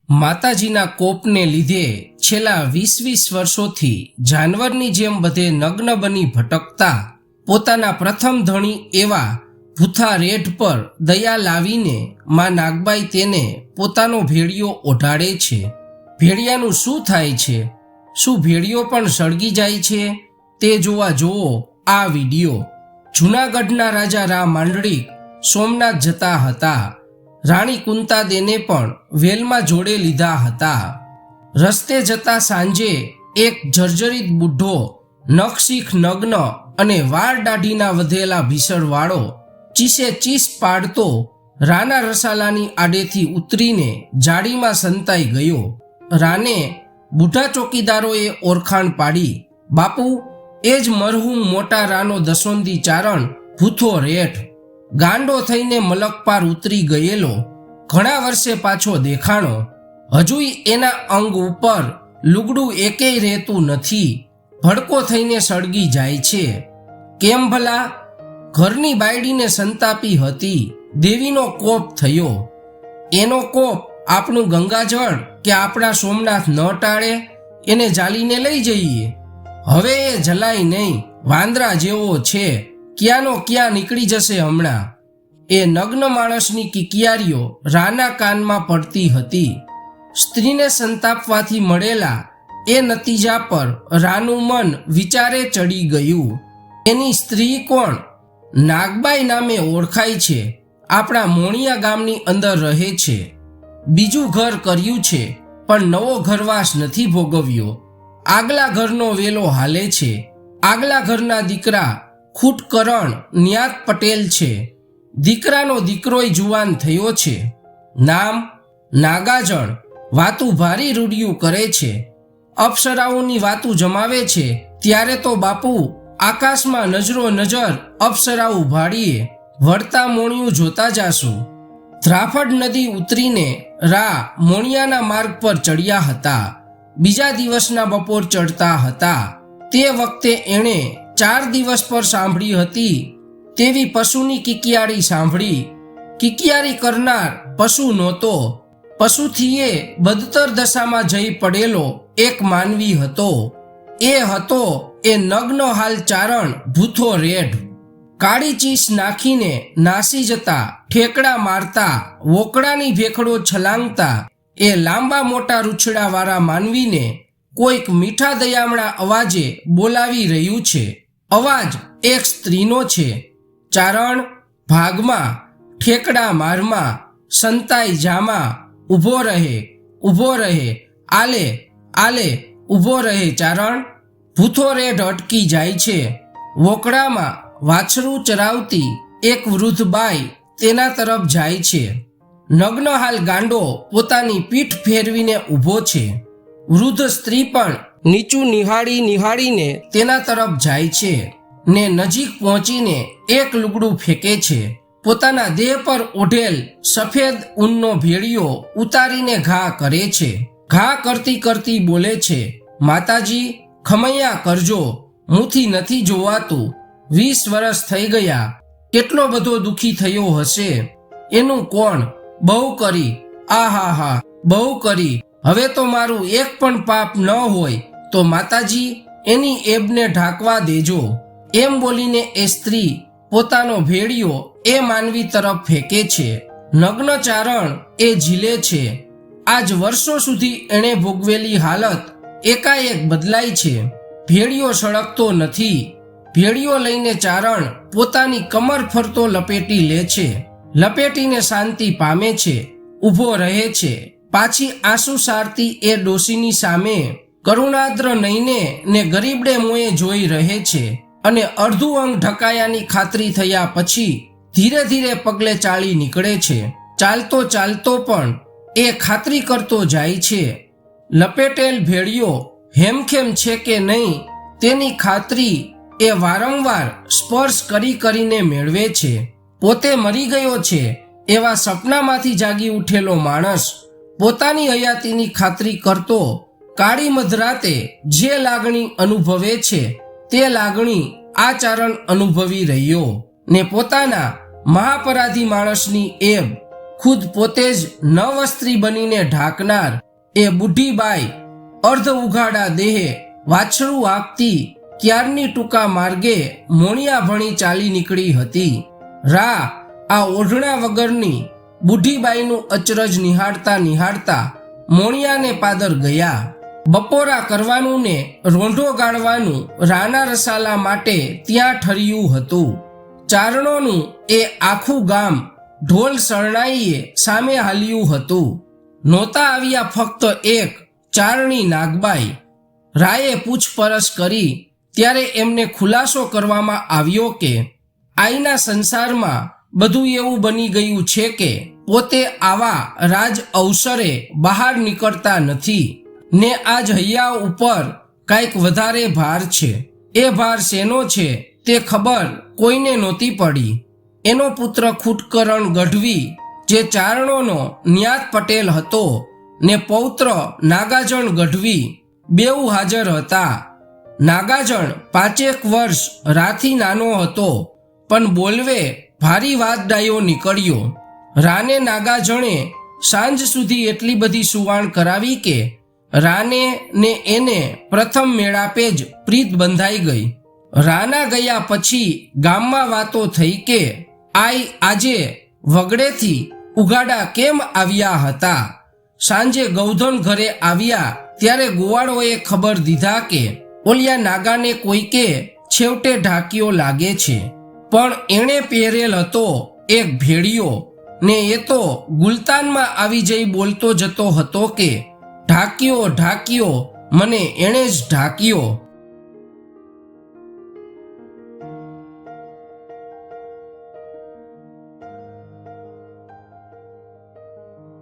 માતાજીના કોપને લીધે છેલ્લા 20 વર્ષોથી જાનવરની જેમ બધે નગ્ન બની ભટકતા પોતાના પ્રથમ ધણી એવા ભૂથા રેઠ પર દયા લાવીને માં નાગબાઈ તેને પોતાનો ભેળિયો ઓઢાડે છે। ભેળિયાનું શું થાય છે? શું ભેળિયો પણ સળગી જાય છે? તે જોવા જોવો આ વિડિયો। જૂનાગઢના રાજા રા માંડળીક સોમનાથ જતા હતા। રાણી કુંતાદેને પણ વેલમાં જોડે લીધા હતા। રસ્તે જતા સાંજે એક જર્જરિત બુઢ્ઢો નખશીખ નગ્ન અને વાળ દાઢીના વધેલા ભીસણવાળો ચીસે ચીસ પાડતો રાના રસાલાની આડેથી ઉતરીને જાળીમાં સંતાઈ ગયો। રાને બુઢા ચોકીદારોએ ઓળખાણ પાડી, બાપુ એ જ મરહુમ મોટા રાનો દસોંદી ચારણ ભૂથો રેઠ, ગાંડો થઈને મલક પાર ઉતરી ગયેલો, ઘણા વર્ષે પાછો દેખાણો, હજુય એના અંગ ઉપર લુગડું એકેય રહેતું નથી, ભડકો થઈને સળગી જાય છે। કેમ ભલા? ઘરની બાયડીને સંતાપી હતી, દેવીનો કોપ થયો। એનો કોપ આપણું ગંગાજળ કે આપણા સોમનાથ ન ટાળે? એને જાલીને લઈ જઈએ। હવે એ જલાય નહીં, વાંદરા જેવો છે, ક્યાંનો ક્યાં નીકળી જશે હમણાં। એ નગ્ન માણસની કિકિયારીઓ રાના કાનમાં પડતી હતી। સ્ત્રીને સંતાપવાથી મળેલા એ નતીજા પર રાનું મન વિચારે ચડી ગયું। એની સ્ત્રી કોણ? નાગબાઈ નામે ઓળખાય છે, આપણા મોણિયા ગામની અંદર રહે છે, બીજું ઘર કર્યું છે પણ નવો ઘરવાસ નથી ભોગવ્યો। આગલા ઘરનો વેલો હાલે છે। આગલા ઘરના દીકરા ખૂટકરણ ન્યાત પટેલ છે। દીકરાનો દીકરોય જુવાન થયો છે, નામ નાગાજણ, વાતું ભારી રૂડિયું કરે છે, અપ્સરાઓની વાતું જમાવે છે। ત્યારે તો બાપુ આકાશમાં નજરો નજર અપ્સરાઓ ભાડીએ વળતા મોણિયું જોતા જાશું। ધ્રાફડ નદી ઉતરીને રા મોણિયાના માર્ગ પર ચડ્યા હતા। બીજા દિવસના બપોર ચડતા હતા। તે વખતે એણે 4 દિવસ પર સાંભળી હતી તેવી પશુની કિકિયારી સાંભળી। કિકિયારી કરનાર પશુ નહોતો, પશુથી એ બદતર દશામાં જઈ પડેલો એક માનવી હતો। એ હતો એ નગ્ન હાલ ચારણ ભૂથો રેઠ। કાળી ચીસ નાખીને નાસી જતા, ઠેકડા મારતા, વોકડાની ભેખડો છલાંગતા એ લાંબા મોટા રૂછડાવાળા માનવીને કોઈક મીઠા દયામણા અવાજે બોલાવી રહ્યું છે। અવાજ એક સ્ત્રીનો છે। ચારણ ભાગમાં, ઠેકડા મારમાં, સંતાઈ જામાં, ઊભો રહે, ઊભો રહે, આલે આલે, ઊભો રહે ચારણ। ભૂથો રેઠ અટકી જાય છે। વોકડામાં વાછરું ચરાવતી એક વૃદ્ધ બાઈ તેના તરફ જાય છે। નગ્ન હાલ ગાંડો પોતાની પીઠ ફેરવીને ઊભો છે। વૃદ્ધ સ્ત્રી પણ નીચું નિહાળીને તેના તરફ જાય છે ને નજીક પહોંચીને એક લુગડું ફેંકે છે। પોતાના દેહ પર ઓઢેલ સફેદ ઊનનો ભેળિયો ઉતારીને ઘા કરે છે। ઘા કરતી કરતી બોલે છે, માતાજી ખમૈયા કરજો, મુંથી નથી જોવાતું, 20 વર્ષ થઈ ગયા, કેટલો બધો દુખી થયો હશે। એનું કોણ? બહુ કરી, આહાહા, બહુ કરી, હવે તો મારું એક પણ પાપ ન હોય તો માતાજી એની એબને ઢાંકવા દેજો। એમ બોલીને એ સ્ત્રી પોતાનો ભેળિયો એ માનવી તરફ ફેંકે છે। નગ્ન ચારણ એ ઝીલે છે। આજ વર્ષો સુધી એણે ભોગવેલી હાલત એકાએક બદલાય છે। ભેળિયો સળગતો નથી। ભેળિયો લઈને ચારણ પોતાની કમર ફરતો લપેટી લે છે। લપેટીને શાંતિ પામે છે, ઊભો રહે છે। પાછી આંસુ સારતી એ ડોશીની સામે કરુણાદ્ર નયને ને ગરીબડે મોએ જોઈ રહે છે અને અડધું અંગ ઢકાયાની ખાતરી થયા પછી ધીરે ધીરે પગલે ચાલી નીકળે છે। ચાલતો ચાલતો પણ એ ખાતરી કરતો જાય છે। લપેટેલ ભેળિયો હેમખેમ છે કે નહીં તેની ખાતરી એ વારંવાર સ્પર્શ કરીને મેળવે છે। પોતે મરી ગયો છે એવા સપનામાંથી જાગી ઉઠેલો માણસ પોતાની હયાતીની ખાતરી કરતો કાળી મધરાતે જે લાગણી અનુભવે છે તે લાગણી આ ચારણ અનુભવી રહ્યો ને પોતાના મહાપરાધી માણસની એબ ખુદ પોતે જ નવસ્ત્રી બનીને ઢાંકનાર એ બુઢી બાઈ અર્ધ ઉઘાડા દેહે વાછરું હાંકતી ક્યારની ટૂંકા માર્ગે મોણિયા ભણી ચાલી નીકળી હતી. રા આ ઓઢણા વગરની બુઢી બાઈનું અચરજ નિહાળતા નિહાળતા મોણિયાને પાદર ગયા. બપોરા કરવાનું ને રોંઢો ગાળવાનું રાના રસાલા માટે ત્યાં ઠર્યું હતું. ચારણોનું એ આખું ગામ ઢોલ શરણાઈએ સામે હાલ્યું હતું. નહોતા આવ્યા ફક્ત એક ચારણી નાગબાઈ. રાયે પૂછપરછ કરી ત્યારે એમને ખુલાસો કરવામાં આવ્યો કે આઈના સંસારમાં બધું એવું બની ગયું છે કે પોતે આવા રાજ અવસરે બહાર નીકળતા નથી ને આજ હૈયા ઉપર કાંઈક વધારે ભાર છે. એ ભાર શેનો છે તે ખબર કોઈને નહોતી પડી. એનો પુત્ર ખૂટકરણ ગઢવી જે ચારણોનો ન્યાત પટેલ હતો ને પૌત્ર નાગાજણ ગઢવી બેઉ હાજર હતા. નાગાજણ 5 વર્ષ રાથી નાનો હતો પણ બોલવે ભારી વાત ડાયો નીકળ્યો. રાને નાગાજણે સાંજ સુધી એટલી બધી સુવાણ કરાવી કે રાને ને એને પ્રથમ મેળાપે જ પ્રીત બંધાઈ ગઈ. રાના ગયા પછી ગામમાં વાતો થઈ કે આઈ આજે વગડેથી ઉઘાડા કેમ આવ્યા હતા. સાંજે ગૌધન ઘરે આવ્યા ત્યારે ગોવાળોએ ખબર દીધા કે ઓલિયા નાગાને કોઈકે છેવટે ઢાંક્યો લાગે છે. પણ એણે પહેરેલ હતો એક ભેડિયો ને એ તો ગુલતાનમાં આવી જઈ બોલતો જતો હતો કે ઢાંક્યો ઢાંક્યો મને એણે જ ઢાંક્યો.